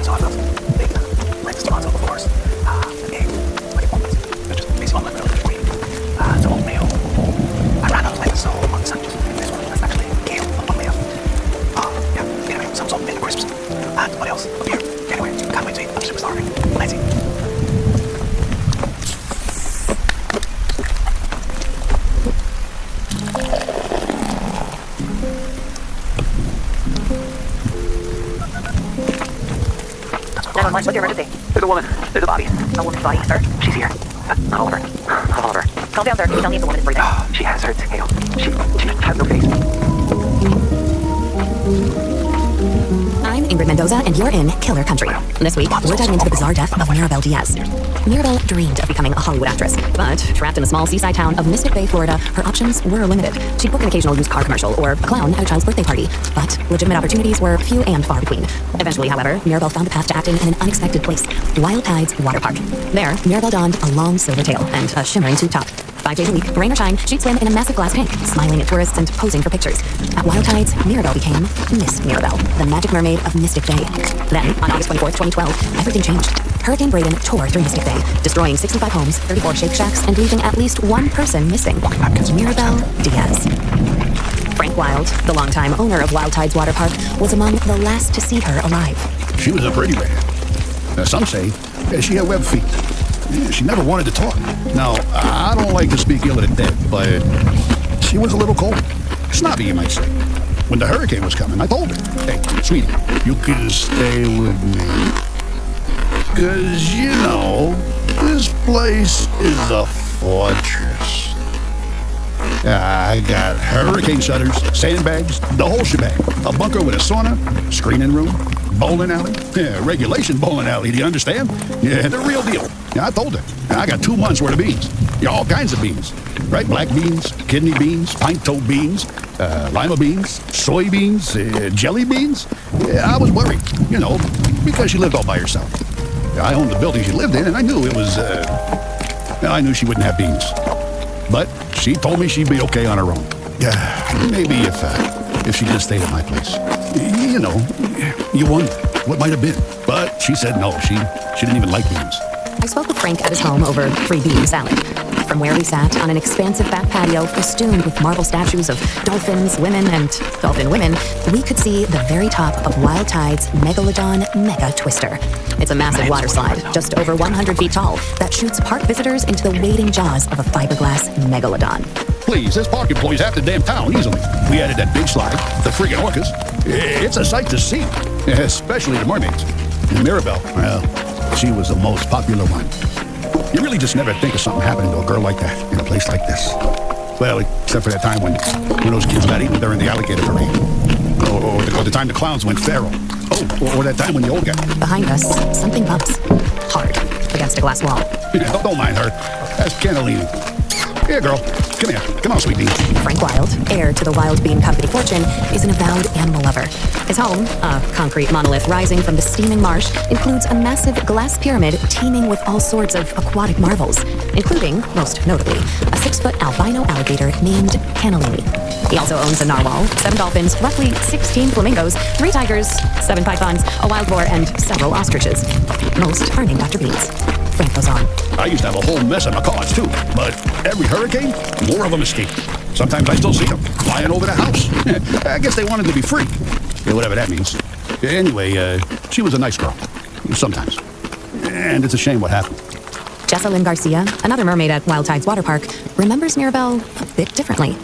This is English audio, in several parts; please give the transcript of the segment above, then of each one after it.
So I've got big lettuce, tomato, of course, an egg, like omelets. They're just basically omelet without the cream. Some oatmeal. I ran out of lettuce, so on the sandwiches. This one, that's actually kale on oatmeal. Yeah, anyway, some salt and crisps. And what else? Up here. Anyway, can't wait to eat. I'm super starving. Let's eat. What's your emergency? There's a woman. There's a body. A woman's body, sir? She's here. Oliver. Oliver. Calm down, sir. Can you tell me if the woman is breathing? She has hurt, Hale. She has no face. I'm Ingrid Mendoza, and you're in Killer Country. This week, we're diving into the bizarre death of Mirabel Diaz. Mirabel dreamed of becoming a Hollywood actress, but trapped in the small seaside town of Mystic Bay, Florida, her options were limited. She'd book an occasional used car commercial or a clown at a child's birthday party, but legitimate opportunities were few and far between. Eventually, however, Mirabel found a path to acting in an unexpected place, Wild Tides Water Park. There, Mirabel donned a long silver tail and a shimmering tube top. 5 days a week, rain or shine, she'd swim in a massive glass tank, smiling at tourists and posing for pictures. At Wild Tides, Mirabel became Miss Mirabel, the magic mermaid of Mystic Bay. Then, on August 24th, 2012, everything changed. Hurricane Braden tore through Mystic Bay, destroying 65 homes, 34 Shake Shacks, and leaving at least one person missing. Mirabel Diaz. Frank Wild, the longtime owner of Wild Tides Water Park, was among the last to see her alive. She was a pretty lady. Some say she had web feet. She never wanted to talk. Now, I don't like to speak ill of the dead, but she was a little cold. Snobby, you might say. When the hurricane was coming, I told her, hey, sweetie, you can stay with me. Because, you know, this place is a fortress. I got hurricane shutters, sandbags, the whole shebang. A bunker with a sauna, screening room, bowling alley. Yeah, regulation bowling alley, do you understand? Yeah, the real deal. Yeah, I told her. I got 2 months worth of beans. Yeah, all kinds of beans. Right? Black beans, kidney beans, pint-toe beans, lima beans, soybeans, jelly beans. Yeah, I was worried, you know, because she lived all by herself. Yeah, I owned the building she lived in, and I knew it was, I knew she wouldn't have beans. But she told me she'd be okay on her own. Yeah, maybe if she just stayed at my place. You know, you wonder what might have been. But she said no, she didn't even like beans. I spoke with Frank at his home over free bean salad. From where we sat on an expansive back patio festooned with marble statues of dolphins, women, and dolphin women, we could see the very top of Wild Tide's Megalodon Mega Twister. It's a massive water slide, just over 100 feet tall, that shoots park visitors into the waiting jaws of a fiberglass megalodon. Please, this park employs half the damn town easily. We added that big slide, the friggin' orcas. It's a sight to see, especially the mermaids. And Mirabel, well, she was the most popular one. You really just never think of something happening to a girl like that in a place like this. Well, except for that time when those kids got eaten during the alligator parade. Or the time the clowns went feral. Oh, or that time when the old guy... Behind us, something bumps. Hard. Against a glass wall. Yeah, don't mind her. That's cannellini. Here, girl. Come here. Come on, sweet bean. Frank Wild, heir to the Wild Bean Company fortune, is an avowed animal lover. His home, a concrete monolith rising from the steaming marsh, includes a massive glass pyramid teeming with all sorts of aquatic marvels, including, most notably, a 6-foot albino alligator named Cannellini. He also owns a narwhal, 7 dolphins, roughly 16 flamingos, 3 tigers, 7 pythons, a wild boar, and several ostriches. Most are named after beans. Frank goes on. I used to have a whole mess of macaws, too. But every hurricane, more of them escape. Sometimes I still see them flying over the house. I guess they wanted to be free. Yeah, whatever that means. Anyway, she was a nice girl. Sometimes. And it's a shame what happened. Jessalyn Garcia, another mermaid at Wild Tides Water Park, remembers Mirabel a bit differently.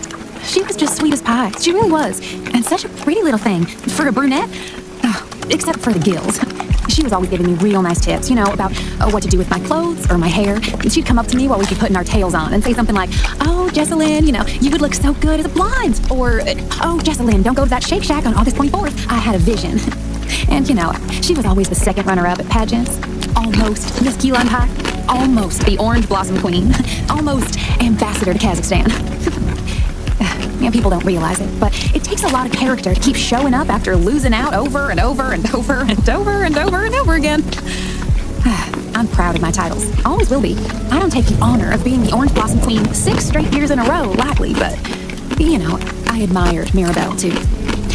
She was just sweet as pie. She really was. And such a pretty little thing. For a brunette. Except for the gills. She was always giving me real nice tips, you know, about what to do with my clothes or my hair. And she'd come up to me while we'd be putting our tails on and say something like, oh, Jessalyn, you know, you would look so good as a blonde. Or, oh, Jessalyn, don't go to that Shake Shack on August 24th. I had a vision. And, you know, she was always the second runner-up at pageants. Almost Miss Key Lime Pie. Almost the Orange Blossom Queen. Almost Ambassador to Kazakhstan. Yeah, people don't realize it, but it takes a lot of character to keep showing up after losing out over and over and over and over and over and over again. I'm proud of my titles. Always will be. I don't take the honor of being the Orange Blossom Queen 6 straight years in a row lightly, but, you know, I admired Mirabel, too.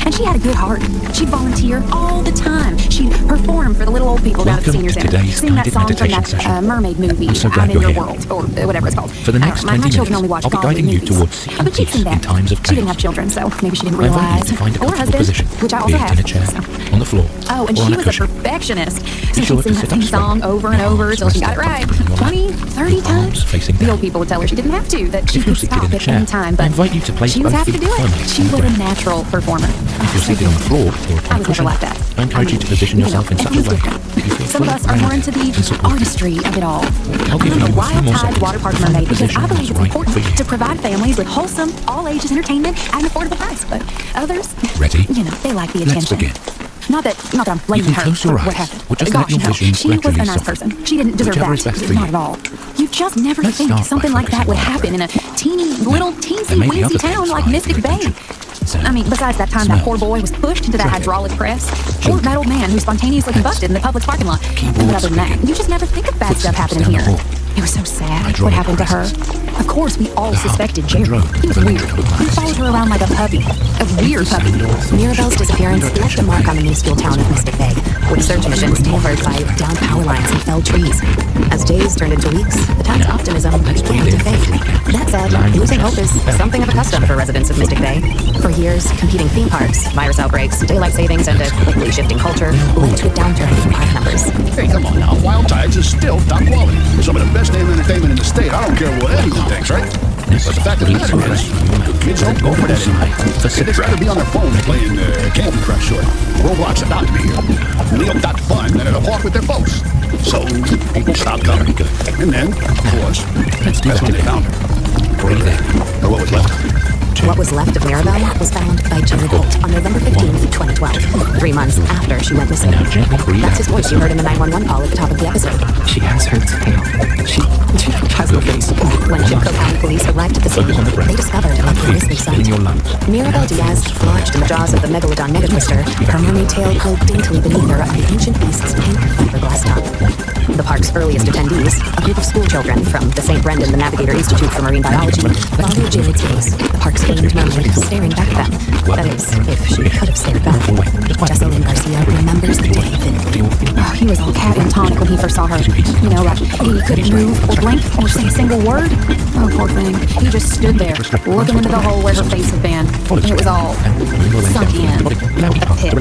And she had a good heart. She'd volunteer all the time. She'd perform for the little old people down at the Welcome senior to center. today's Sing that guided song from meditation that session. mermaid movie, I'm so glad I'm in you're Your here. World, or whatever it's called. For the next my 20 children minutes, only watch I'll be Godly guiding you movies. towards seeking But she'd peace sing that. in times of She didn't have chaos. children, so maybe she didn't I invite realize. you to find a Or a comfortable husband, position, which I be also it have. in a chair, So. on the floor, Oh, and or on she a was a cushion. perfectionist. So Be she'd sure sing to that sit up same song straight. over and over until she got it right. 20, 30 Arms times. facing The down. old people would tell her she didn't have to, that she If you're could seated stop in a at chair, any time, I but invite you to place she was both happy to feet do it. firmly She on the was a ground. natural performer. If you're seated on the floor or upon I a was never cushion, like that. I encourage you to position yourself in such a way that you feel Some of us are fully more into grounded and the supported. artistry of it all. I'll give I'm a you a few Wild more Tide seconds Water Park to find mermaid the because position I believe that's it's right important for you. to provide families with wholesome, all ages entertainment at an affordable price. But others, Ready? you know, they like the Let's attention. begin. Not that I'm blaming can her close your for what eyes, happened. or just let Gosh, your no. vision She was a gradually nice soften. person. She didn't deserve Whichever is that. best for Not you. at all. You just never Let's think start by something like that would focusing on happen in a teeny, little, There may be teensy, other weensy town things like vying Mystic for Bay. attention. So, I mean, besides that time smell, that poor boy was pushed into that drinking, hydraulic press, or children, that old man who spontaneously pets, combusted in the public parking lot. keyboards But other than that, clicking, you just never think of bad stuff footsteps happening down the here. hall, It was so sad what hydraulic happened to her. presses, Of course, we all the hub suspected that Jerry. drove He was the weird. electrical We lines. followed her around like a puppy. A weird puppy. Mirabelle's disappearance left a mark on the minuscule town of Mystic Bay, with search missions delivered by downed power lines and felled trees. As days turned into weeks, the town's optimism began to fade. That said, losing hope is something of a custom for residents of Mystic Bay. For years, competing theme parks, virus outbreaks, daylight savings, and a quickly shifting culture led to a downturn in park numbers. Hey, come on now. Wild Tides is still top quality. Some of the best damn entertainment in the state. I don't care what anyone thinks, right? But the fact of the matter is, kids don't go for that anymore. They'd rather be on their phone playing Candy Crush or Roblox about to be here. Neil.fun than at a park with their folks. So people stopped coming. And then, of course, that's when they found her. Breathe in. Or what was left. What was left of Mirabelle was found by Jared Holt on November 15th, 2012, 3 months after she went missing. Now gently breathe That's his out. voice you heard in the 911 call at the top of the episode. She has her tail. She has no face. When Chipco County Police arrived at the scene, Focus on the breath. they discovered a grisly sight. In your lungs. Mirabelle Diaz, lodged in the jaws of the megalodon megatwister, her mermaid tail curled daintily beneath her on the ancient beast's pink fiberglass tongue. The park's earliest attendees, a group of school children from the St. Brendan the Navigator Institute for Marine Biology, followed Jared's gaze, the park's famed mermaid staring back at them. That is, if she could have stared back. Jessalyn Garcia remembers the day vividly. Oh, he was all cat and tonic when he first saw her. You know, like he couldn't move or blink or say a single word. Oh, poor thing. He just stood there, looking into the hole where her face had been. And it was all sunk in. A pit.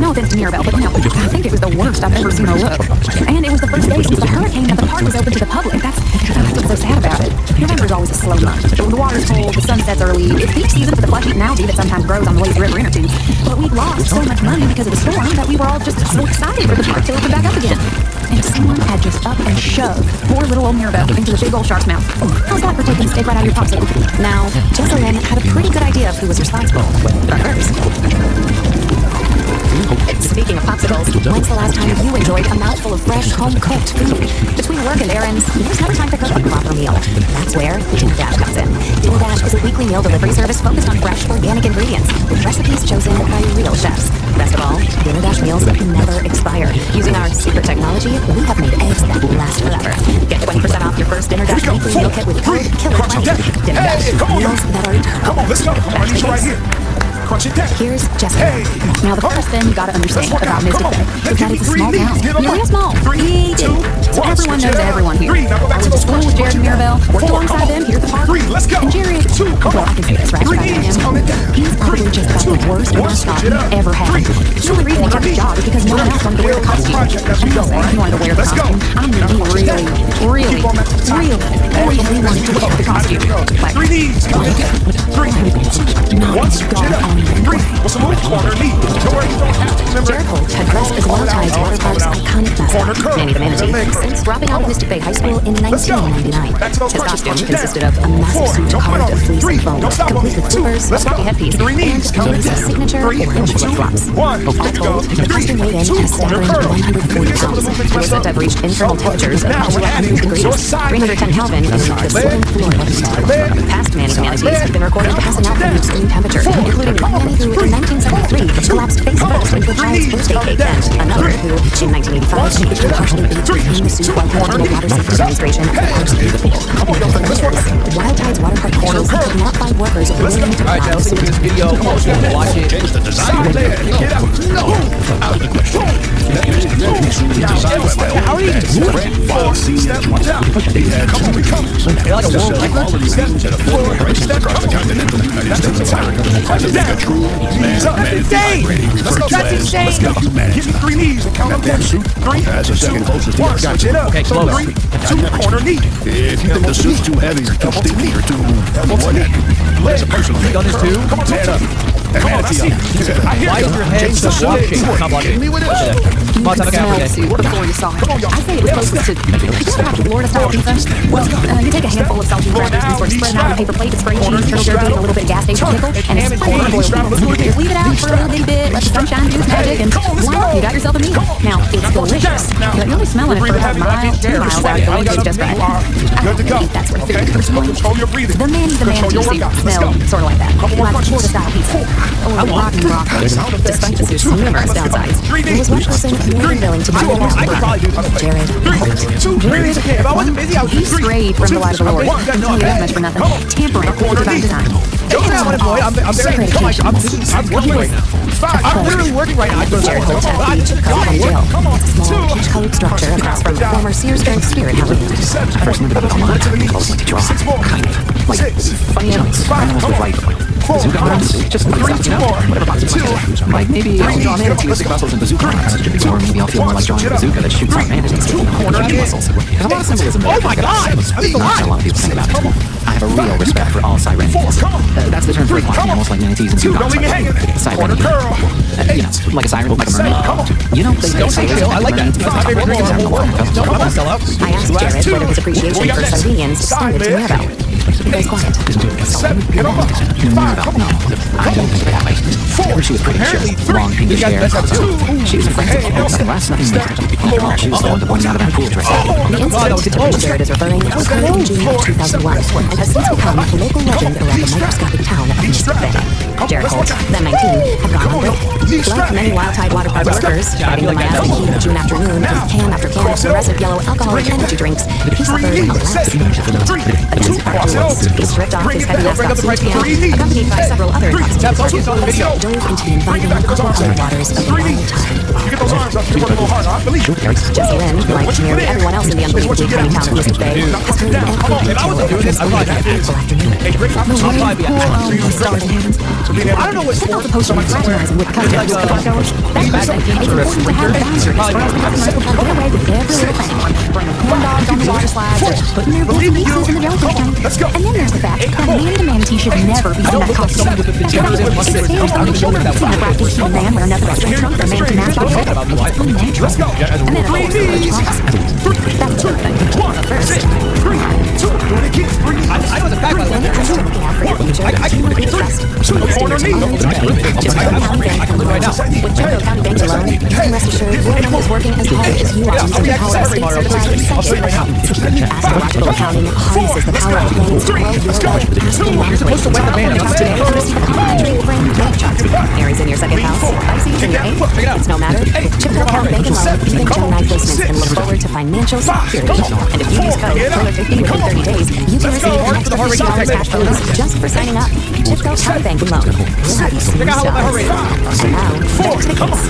No offense to Mirabelle, but no, I think it was the worst I've ever seen her look. And it was the first day since the hurricane that the park was open to the public. That's what's so sad about it. November's always a slow month. The water's cold, the sun sets early. It's peak season for the flesh-eating algae that sometimes grows on the lazy river inner tubes. But we'd lost so much money because of the storm that we were all just so excited for the park to open back up again. And someone had just up and shoved poor little old Mirabelle into the big old shark's mouth. How's that for taking a steak right out of your popsicle? Now, Jessalyn had a pretty good idea of who was responsible. But first, speaking of popsicles, when's the last time you enjoyed a mouthful of fresh, home-cooked food? Between work and errands, there's never time to cook a proper meal. That's where Dinner Dash comes in. Dinner Dash is a weekly meal delivery service focused on fresh, organic ingredients, with recipes chosen by real chefs. Best of all, Dinner Dash meals never expire. Using our secret technology, we have made eggs that last forever. Get 20% off your first Dinner Dash weekly meal kit with code KILLER20. Dinner Dash, meals that are eternal. Come on, let's go. Come on, I need you right here. Crunch it down. Here's Jessica. Now, the first thing you gotta understand about Mystic Bay is that it's a small town. You're real small. Itty bitty. So everyone knows everyone here. I went to school with Jared and Mirabelle, worked alongside them here at the park. Let's go. And Jared, well, I can say this right about him. He's probably just about the worst mascot you've ever had. The only reason he kept his job is because no one else wanted to wear the costume. And I'll say, he wanted to wear the costume. I mean, he really wanted to wear the costume. Like, 3 knees. 3. 1. Switch it up. 3. What's the move? Corner knee. Don't worry, you don't have to remember. Jared Holt had dressed as Wild Tide's water park's iconic mascot, Manny the Manatee, since dropping out of Mystic Bay High School in 1999. His costume consisted of a massive suit carved of fleece and foam, complete with flippers, a stocky headpiece, and his signature orange flip-flops. All told, the costume weighed in at a staggering 140 pounds. It was said to have reached internal temperatures of up to 100 degrees, 310 Kelvin in the swimming floor of his home. Past Manny the Manatees have been recorded passing out from extreme temperature, including one Manny who, in 1973, collapsed face first into a child's birthday cake, and another who, in 1985, It partially aids cleaning the suit while conducting a water safety demonstration at the RCP pool. Wild Tide's water park officials could not find workers willing to Alright, Chad, let's take this video. Watch it. Change the design. Out of the question. How are you even doing it? You're like a world record. That's insane. Give me 3 knees and count up 1, 2, 3. That's a second closest to your Switch it up. Okay, close. 3, 2, corner knee. If you think the suit's too heavy or too sticky or too what have you, that's a personal thing. Done this too? Come on, Man up. And Come on, I manatee see up. it. I hear Why you. is your head so watching? Stop watching. Me with it. Come on, time to Smell the get suit before you saw it. I say it was closest to, you ever have Florida-style pizza? Well, you take a handful of saltine crackers and sort of spread them out on a paper plate with spray cheese, turtle jerky, and a little bit of gas station pickle, and a sprinkle of boiled beans. Just leave it out for a little bitty bit, let the sunshine do its magic, and voila, you got yourself a meal. Now, it's delicious, but you'll be smelling it for about a mile, 2 miles out of the way just bad. I Good to go. think that's where Okay, food first one. control your breathing. The manatee Control suit your workout. Let's smell go. sort of like that. Couple more Like punches. Florida-style pizza. Or rotten broccoli. Despite the suit's numerous downsides, there was one person more than willing to do the I could probably do this. Jared. Jared, If I wasn't busy, I would he strayed from the light of the Lord. One. I'll tell you that much for nothing. Tampering with divine design. Don't have one, boy. I'm very. Oh my God, I'm working right now. I'm literally working right now. I Jared holds at the Chip County Jail. It's a small, peach-colored structure across from the former Sears Drink Spirit House. I first learned about it online. I was like to draw. Kind of. Like, funny enough. I almost was right. Bazooka arms. Just like stuff, you know? Whatever pops in my head. Like, maybe I'll draw manatees with muscles and bazooka arms. Or maybe I'll feel more like drawing a bazooka that shoots out manatees with muscles. There's a lot of symbolism there. Oh my God! Not a lot of people think about it. I have a real respect for all sirenians. That's the term for aquatic animals like manatees and Don't leave me hanging. Siren. You know, like a siren, like a mermaid. You know, they say chill. I like that. That's my favorite drink in the world. No, I'm gonna sell out. I asked Jared whether his appreciation for sardines extended to Mirabelle. He goes quiet. 7, get over. 5, No, I don't think of it that way. She was pretty. She has long pinkish hair. She was a friend of nothing less, nothing more. After all, she was the one to point out about pool dress. The incident to which Jared is referring occurred in June of 2001 and has since become a local legend around the microscopic town of Mystic Bay. Jared Holt, then 19, had gone on break. Like many Wild Tide water park workers, fighting the miasmic heat of June afternoon with can after can of fluorescent yellow alcoholic energy drinks, he suffered a lapse in Against afterwards, he stripped off his heavy ascot suit and, accompanied by several other intoxicated persons, dove into the inviting aqua-colored waters of the Wild Tide. Get those arms up. You're working a little hard. I believe you. Jesse Lynn, like nearly everyone else in the unbelievably tiny town of Mystic Bay, has heard every detail of his fateful afternoon. I'll probably be out. Stars and heavens. I don't know what It's not sport. supposed to be fraternizing with cocktails. That's bad thinking. It's important to have boundaries for us to recognize we can get away with every little thing. Bringing corn dogs on the water slides, or putting their boots and pieces in the jellyfish tank. And then there's the fact that Manny the manatee should never be in that costume. It's on the shoulder of a black human man wearing nothing but a trunk or a manatee mask on his head. It's unnatural. And then, of course, there's trunks. That's the third thing. But first, I know it's a fact, by the way. when it comes to looking out for your future, you will be trust. Just County Bank alone. With Jericho County Bank alone, you can rest assured your money is working as hard as you are using the power of state-certified executive account. Astrological accounting harnesses the power of planets to grow your wealth. You're supposed to wet the man. I'm Today, you receive a complimentary frame wealth chart. Aries in your second house, Pisces in your eighth. It's no matter. With Chippewa County Bank and Loan, even Gemini placements can look forward to financial security. And if you use code KILLER50 within 30 days, you can receive an extra $50 cash bonus just for signing up. Chippewa County Bank and Loan. We'll have you smooth stars. So now, back to the case.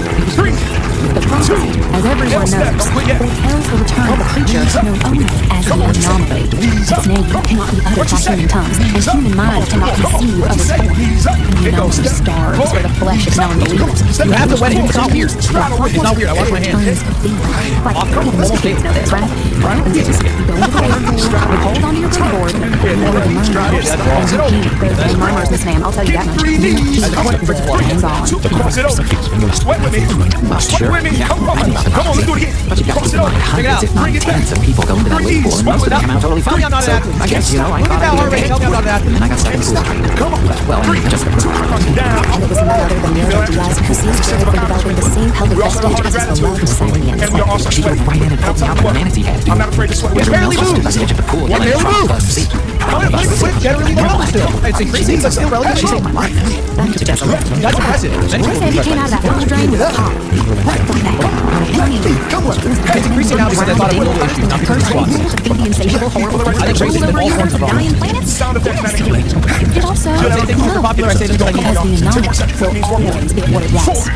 The prophecy, as everyone knows, foretells the return of a creature known only as the anomaly. Its name cannot be uttered by human tongues, and human minds cannot conceive of its form. And you know the stars where the flesh is known to lead. You have to wet it. It's not weird. It's not weird. I wash my hands. Like, even most kids know this, right? What happens is, you go into the wave pool, you hold onto your board, and lower the murmurs. There's no murmurs in this name, I'll tell you that much. You hang on. Sweat with me. Sweat with me. Come on, let's do it again. But you got to keep in mind, hundreds, if not tens of people go into that wave pool, and most of them come out totally fine. So I guess, you know, I thought I'd be okay. And then I got stuck in the pool. Well, I mean, just And it was none other than Mirabelle Diaz who seized Jared for developing the same pelvic vestige as his beloved Sirenians. And we are also She went sweating. right in and poked me out like a manatee head. I'm not afraid to sweat. Barely Just moved. as I get to the pool, What like, barely moved? see, It's generally relevant still. It's increasing, but still relevant. she saved my life. Back to Jesse Lynn. That's impressive. They said he came out of that water drain with a pop. What the heck? I mean, I think racism in all forms of dying planets? Sound effect manipulate. It also, I say things are popular, I say things like as the anonymous will always get what it wants.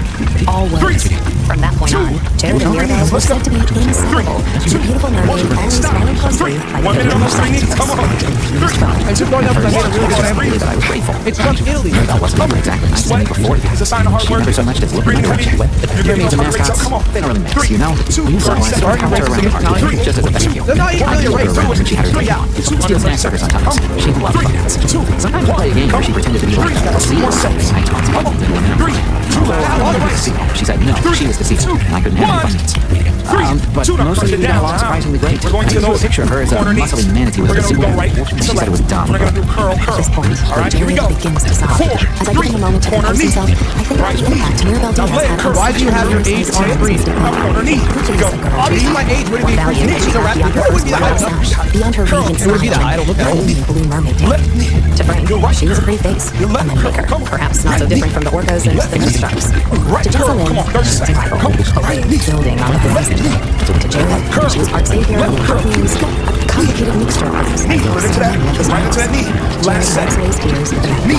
Always. From that point on, Jared and Mirabelle were said to be inseparable. The beautiful mermaid always followed closely by the 1 minute on the screen. Come on. I took going up because I made a really good family. That I was grateful. It's from Italy. That wasn't ever exactly nice to me before. It's a sign of hard She work. never so much as looked at her check with. The pyramids and mascots, they don't really mix, you know? We used to always Are you her around the racist park, just as a thank you. They're not even I really gave her a ride when she had her day out. Steal snack suckers sometimes. She loved buckets. Sometimes we play a game where she pretended to be like a sea. I tossed buckets and women in She said no, she was deceived, and I couldn't have any fun. But mostly we got along surprisingly great. We're going to I those picture of her as a corner knees. muscly manatee with We're a gonna super. go right. She said it was dumb. We're gonna do curl, curl. At this point, All right, here we Jared go. begins to sob. 4, As I give him a moment to corner compose knee. himself, I think about the impact Mirabelle Diaz leg had curl. on Why do you have your age on screen? Corner knee. Here we go. Obviously, my age would be value that she she's a had rapper. beyond her It would be that high personal enough. sash, beyond her radiant It would be that high. I smile, don't look that and old. only blue mermaid Left knee. to Frank, Your right. she was a pretty face, a left. moneymaker, Come on. perhaps not so different from the Orcos and the Moon Sharks. Right. To Curl. Jocelyn, Come on. 30 she was a seconds. rival, Come on. a brave building on the horizon. To Jared, she was Art Savior and Hercules, a complicated mixture of things. Knee. Put it to that. Right into that knee. Last Jared set. wipes away his tears with a Knee.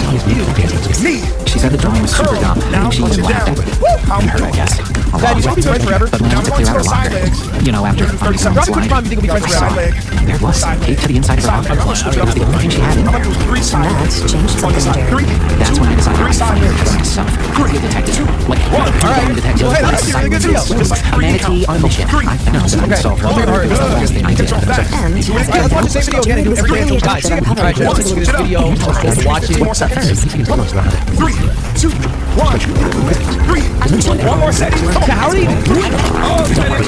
Knee. She said the drawing was super dumb. Now She punch even it laughed down. at it. Woo. I heard, I guess. Dad, you want to be friends forever? But when I went to clear out her Side locker, legs. you know, after the final 30 seconds. Drop your mom, you think we'll be friends I saw forever? it. There it was, taped to the inside of her locker. It was the only thing she had in I'm there. gonna do 3 side That legs. changed On the something, side. Jared. 3, That's when I decided I'd side find her legs. for myself. Be a detective. Like, a detective. Well, hey, that's a really good video. A manatee on a mission. I found her. Okay. So, I'll make it hard. it was the best thing I did. And Hey, let's watch the same video again and do every dance guys. Alright, Jared, let's look at this video. Let's watch it. 2 more seconds. 3, 2, 1. 3, 1 more second. Come on. How do you do it? Oh, come on.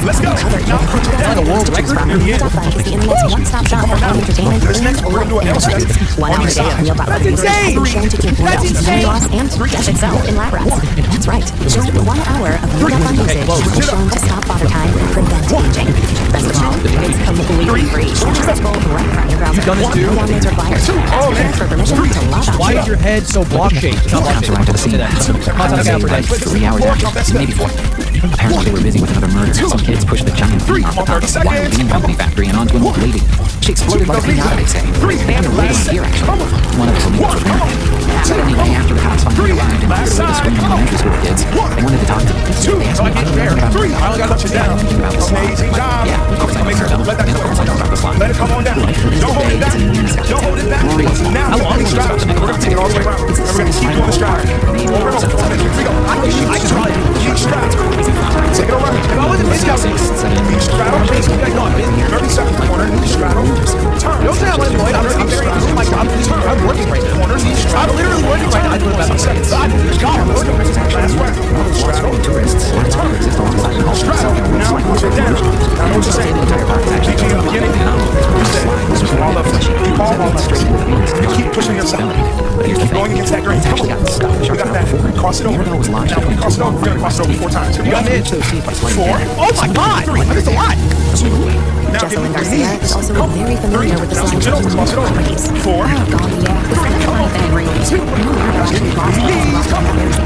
Let's go. Now punch it down. Like a world record? Meal Fun is the internet's one-stop shop for home entertainment and We're gonna do an L step. 1 hour a day of meal prep That's insane! has been shown to cure That's boredom, insane! memory loss, and death itself in lab rats. That's right. Just 1 hour of meal fun usage was shown to stop father time and prevent aging. Best of all, it's completely free. Accessible right in front of your browser. You've done this too? No downloads required. Ask parents for permission to log on. Why is your head so block shaped? It's not block Cops arrived at the scene. Hot time again for Like that. 3 hours after, maybe 4. Apparently they were busy with another murder. Some kids pushed the giant beam off the top of a wild bean company factory and onto an old lady. She exploded like a pinata, they say. They had a race here, actually. One of the police was married. Anyway, after the cops finally arrived and cleared away the screaming elementary school kids, they wanted to talk to them. They asked me about the about 3. I only got to touch it down. Amazing job. Yeah, of course I know Mirabelle. Let that And of course I know about the slide. Let it come on down. Don't hold it back. Don't hold it back. Now, How long these was it supposed straps, to make we're going to take it all the way around. And we're going to keep doing the stride. Over and over. Here we go. I could probably do it. Keep straps. Take it around. If I wasn't busy, I would Keep straddle. You guys know I'm busy. 30 seconds. Corner. Straddle. Turn. Don't say I'm unemployed. I'm very busy. I'm working right now. I'm literally working right now. I put about 6 seconds. God, I'm working. Last round. Straddle. Tourists or tourists exist alongside the culture. Straddle. Now, push it down. I know what you're saying. The entire park is actually Beginning, beginning. All up. Keep all up. You keep pushing yourself. But here's the Keep going thing. against that grain. It's Come actually on. gotten stuck in the We shark got mouth that. before. Cross it over. Mirabelle was launched Now, when you cross it over, we're going to cross it over 4 times. Here we go. I'm in. So see if I slide 4. Oh my God! I missed a lot. Now give me Jocelyn 3 Garcia knees. is also very familiar with the Now switch science it over. Cross it over. properties. 4. God, yeah. This is a funny thing, really.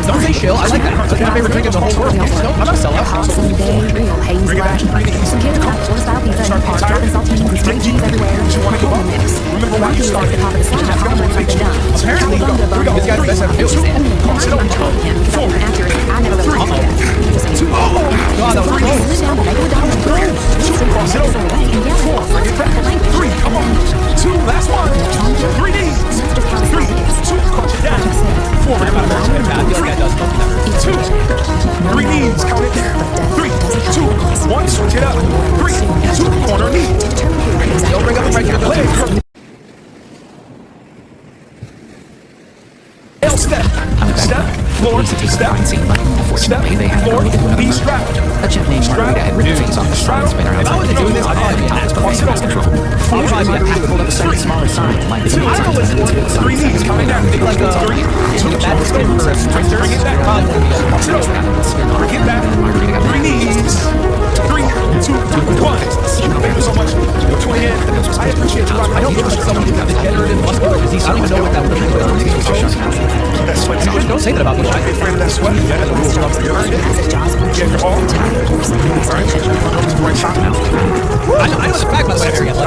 Don't say chill. I like that. That's my favorite drink in the whole world. No, I'm not a sellout. Hot Sunday, real haze Bring it back. lash. Some kids got full style pizza in the park, dropping saltines and stray cheese everywhere. You want to give up? Remember why you started. At the top of the slide, I'm like done. Apparently, here we go. This guy's the best ever. Cross it over. Accurate. I never really thought that. God, that was close. Sit down, make it down, and go. Cross it over. 4. Bring it back. 3. Come on. 2. Last one. 3 knees. 3. 2. Crunch it down. 4. Bring it back. I feel like that does both of them. 2. 3 knees. Count it there. 3. 2. 1. Switch it up. 3. 2. Corner knee. Don't bring up the right here. Leg. L step. Step. Floor. Police had taken the Step. crime scene, but unfortunately they had to Floor. go to another Knee murder. strap. A chip named Margarita had ripped the face off the front spinner If I outside wasn't the doing this, I'd probably be an topless, but Cross they it lost over. control. I'll probably be a Had pulled up a certain smaller sign, like the I don't know what's signs. 3 knees. Coming down. Think like a bad skin for a sprinter. Bring it back. Probably won't be Cross it over. Bring it back. Margarita got 3 knees. 3, 2, 1. Thank you so much. Twin in. I appreciate you. I don't feel like someone who's degenerative muscular disease. I don't even know what that would be. That sweat. Don't say that about me. Be afraid of that sweat. You got to move up for your earnings. Get your all. All right. in shock now. I know the fact, by the way, I forget.